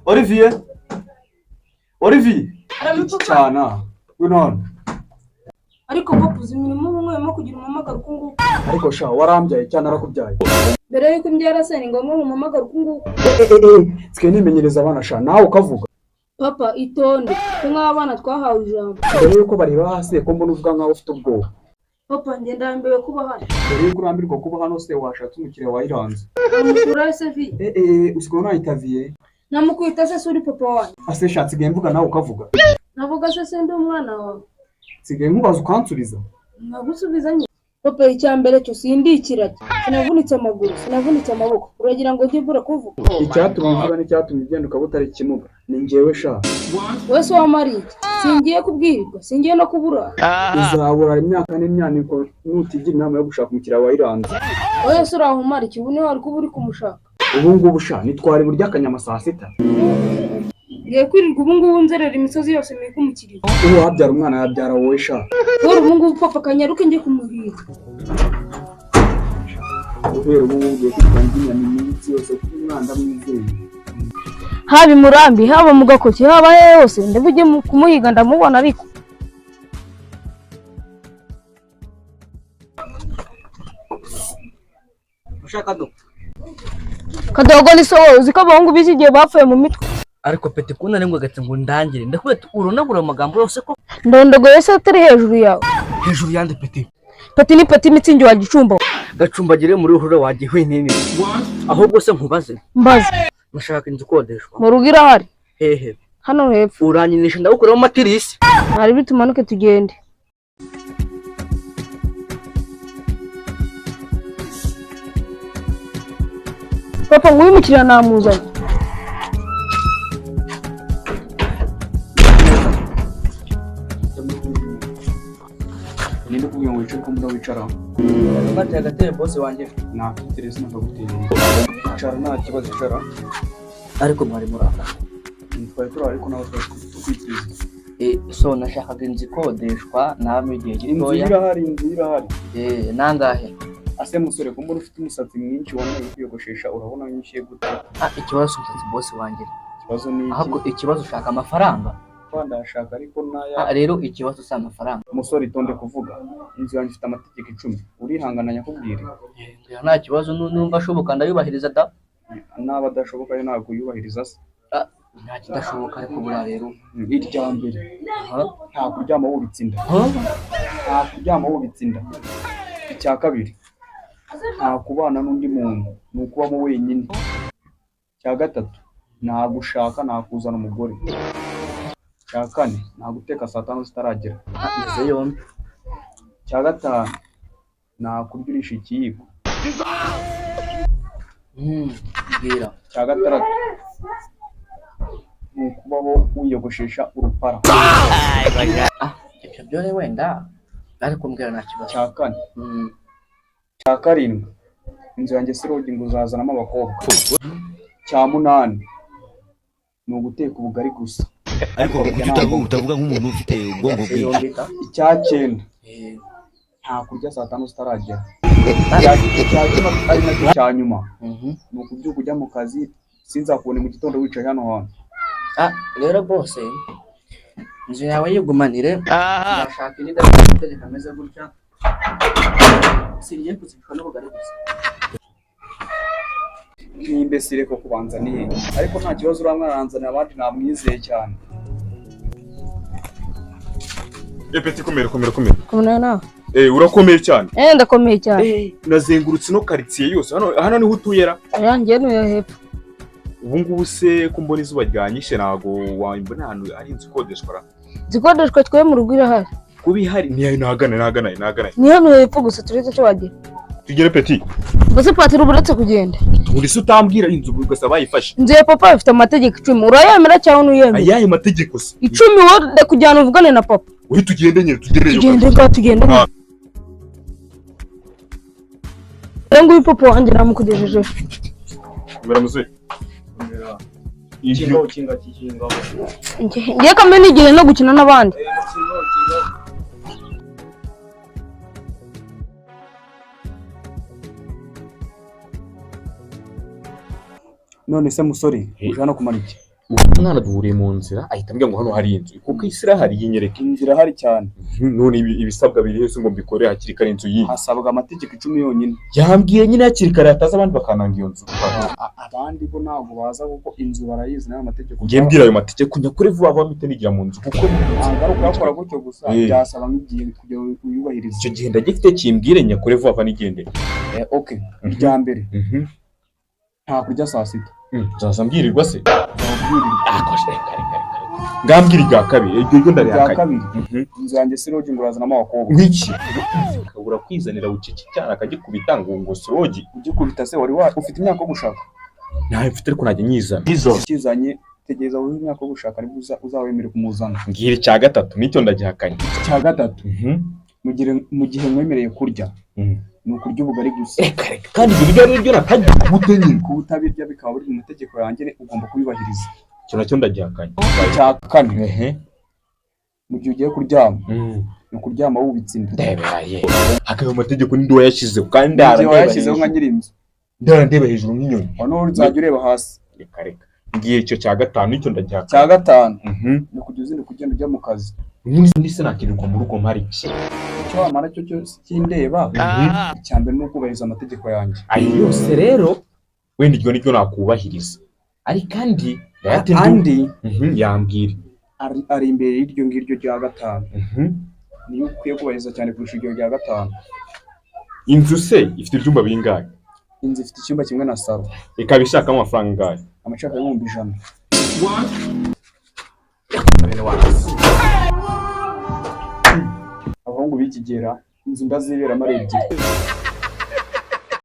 Olivier cyana winone ariko bapuze imirimo umwe kugira umamagara ukungu ariko sha warambyaye cyane arakubyaye mbere yuko imbyara se ni ngombwa mu mamagara ukungu twe nimenyereza abana sha nawe ukavuga papa itonde nk'abana twahawe ijambo mbere yuko bareba hasi ko mbona uvuga nkaho ufite ubwoba papa ngenda ndambiwe kuba hano mbere yuko urambirwa kuba hano se washatse umukiriya wayiranze amukura se vi usigaye unayitaviye namukwita se suri papa wanjye ase shatse igihe mvuga nawe ukavuga navuga se ndi umwana wawe sigaye nkubaza ukansubiza nagusubiza nyine papa icyambere cyo sindikirage sinavunitse amaguru sinavunitse amaboko uragira ngo ndibura kuvuga icyatumye uvuga n'icyatumye ugenda ukabutari kimuga ni njyewe sha wese wamariye singiye kubwirirwa singiye no kubura uzabura imyaka n'imyaniko nutigira inama yo gushaka umukiriya wayiranze wese urahumara ikibune wari kuba uri kumushaka ubu ngubu sha nitware burya akanyama saa sita ngiye kwirirwa ubu ngubu nzerera imisozi yose mwiko umukiriya ubu wabyara umwana yabyara wowe sha dore ubu ngubu papa kanyaruke njye kumuhira kubera ubu ngubu ugiye kwitangira inyama iminsi yose kuko umwana mwizeye haba i Murambi haba mu Gakoki haba he hose ndavuge kumuhiga ndamubona ariko ushaka do Kadogo ni so uzi ko abahungu b'iki gihe bapfuye mu mitwe ariko pete kunane ngo gatse ngo ndangire ndakubeta urunabura amagambo yose ko ndondogoye se atari hejuru yawe hejuru yande pete ni peti mitsingi wa Gicumba gacumbagire muri uhura wagiye nini ahubwo se nkubaze mbaze nashaka inzu kodeshwa mu rugo irahari hehe hano hepfo uranyinisha ndagukoraho matirisi hari bitumanuke tugende papa nguyu mukiriya namuzanye ninde kubwiye ngo wicare ko mbona wicara bati agateye boss wanjye natereza nakagutera icara nta kibazo icara ariko mwari muraka twari turi ariko nawe twitwiza so nashakaga inzu ikodeshwa namwe igihe gitoya inzu irahari nangahe ase musore ko mbona ufite umusatsi mwinshi wambaye kwiyogoshesha urabona nyinshi gute ikibazo umusatsi boss wanjye ikibazo ni ahubwo ikibazo ushaka amafaranga ndashaka ariko naya rero ikibazo si amafaranga umusore itonde kuvuga inzu yanjye ifite amategeko 10 urihangana nyakubwire nta kibazo numva ashoboka ndayubahiriza da naba adashoboka yo ntabwo yubahiriza se nta kidashoboka ariko buriya rero irya mbere nta kuryama wubitse inda icya kabiri nta kubana n'undi muntu ni ukubamo wenyine icya gatatu nta gushaka nta kuzana umugore icya kane nta guteka saa 5 zitaragera ize yombi icya gatanu nta kurya urisha ikiyiko bwira icya gatandatu ni ukubaho wiyogoshesha urupara ibyo byore wenda ariko mbwira nta kibazo icya kane icya karindwi inzu yanjye sirogi ngo uzazanamo abakobwa icya munani ni uguteka ubugari gusa ariko utavuga nk'umuntu ufite ubwonko bwinshi icya cyenda nta kurya saa 5 zitaragera icya nyuma ni ukubyuka ujya mu kazi sinzakubone mu gitondo wicaye hano hantu rero bose inzu yawe yigumanire ndashaka indi ndategeka ameze gutya singiye kuzipfa n'ubugari gusa n'imbesire ko kubanza nihe ariko nta kibazo uramwaranzanira abandi namwizeye cyane Peti komera kubona nawe urakomeye cyane ndakomeye cyane nazengurutse no quartier yose hano niho utuyera yanjye no hepfo ubu ngubu se ko mbona izuba ryanyishe nago wambona hano ari inzu kodeshwa zikodeshwa twe mu rugo irahari kubihari ni nagana ni hano hepfo gusa turetse cyo wagira tugere Peti bose patira uburetse kugenda turi se utambwira inzu ugasa bayifashe inzu ya papa ifite amategeko 10 urayemera cyangwa nuyemera ayaye mategeko se 10 wowe kujyana uvugane na papa uri tugende nyine tugereyo tugende ngo papa wanjye namukugejeje kubera musore kinga ngiye kamwe n'igihe no gukina n'abandi none se musore uje hano kumara iki umwana duhuriye mu nzira ahita ambwira ngo hano hari inzu kuko isi irahari yinyereka inzira irahari cyane. none ibisabwa biri hese ngo mbikore hakiri kare inzu yihe Hasabwa amategeko 10 yonyine. yambwiye nyine hakiri kare hataza abandi bakananga iyo nzu Abandi bo ntabwo baza kuko inzu barayizi n'ayo mategeko. ngiye mbwira ayo mategeko nyakuri vuba vuba mpite nigira mu nzu kuko ntabwo ukora gutyo gusa byasaba nk'igihe kugira uyubahirize. icyo gihe ndagifite kimbwire nyakuri vuba vuba nigende. Okay, irya mbere nta kurya saa sita. nzaza mbwirirwa se ngambwira irya kabiri iryo ndarihakanye. Irya kabiri inzu yanjye sirogi ngo urazanamo abakobwa. nk'iki ukabura kwizanira bucece cyane akagikubita ngo sirogi Ugikubita se wari ufite imyaka yo gushaka? ntayo mfite ariko najya nyizana Ukizanye tegereza wuzuze imyaka yo gushaka ariko uzawemere kumuzana. mbwira icya gatatu nicyo ndagihakanye. Icya gatatu mu gihe mwemereye kurya ni ukurya ubugari gusa. kandi ibyo biryo ari byo natajya gutenyera Kuba utabirya bikaba biri mu mategeko yanjye ugomba kubibahiriza. icyo nacyo ndagihakanye. Icya kane mu gihe ugiye kuryama ni ukuryama wubitse inda. ndeberaye hakaba amategeko n'indi wayashyizeho kandi wayashyizeho nka nyir'inzu ndarandeba hejuru nk'inyoni hano uzajya ureba hasi. reka ngiye icyo cya gatanu nicyo ndagihakanye. Cya gatanu ni ukujya uzindi kugenda ujya mu kazi. ubundi se nakirirwa mu rugo mpari iki icyo wamara cyo cyose kindeba. Icya mbere ni ukubahiriza amategeko yanjye. ayo yose rero wenda iryo niryo nakubahiriza ariko andi andi yambwira ari imbere y'iryo ngiryo rya gatanu niyo ukwiye kubahiriza cyane kurusha iryo rya gatanu. inzu se ifite ibyumba bingahe? Inzu ifite icyumba kimwe na salo. ikaba ishakamo amafaranga angahe? Amashaka y'ibihumbi 100. Abahungu b'ikigera inzu ndaziberamo ari ebyiri.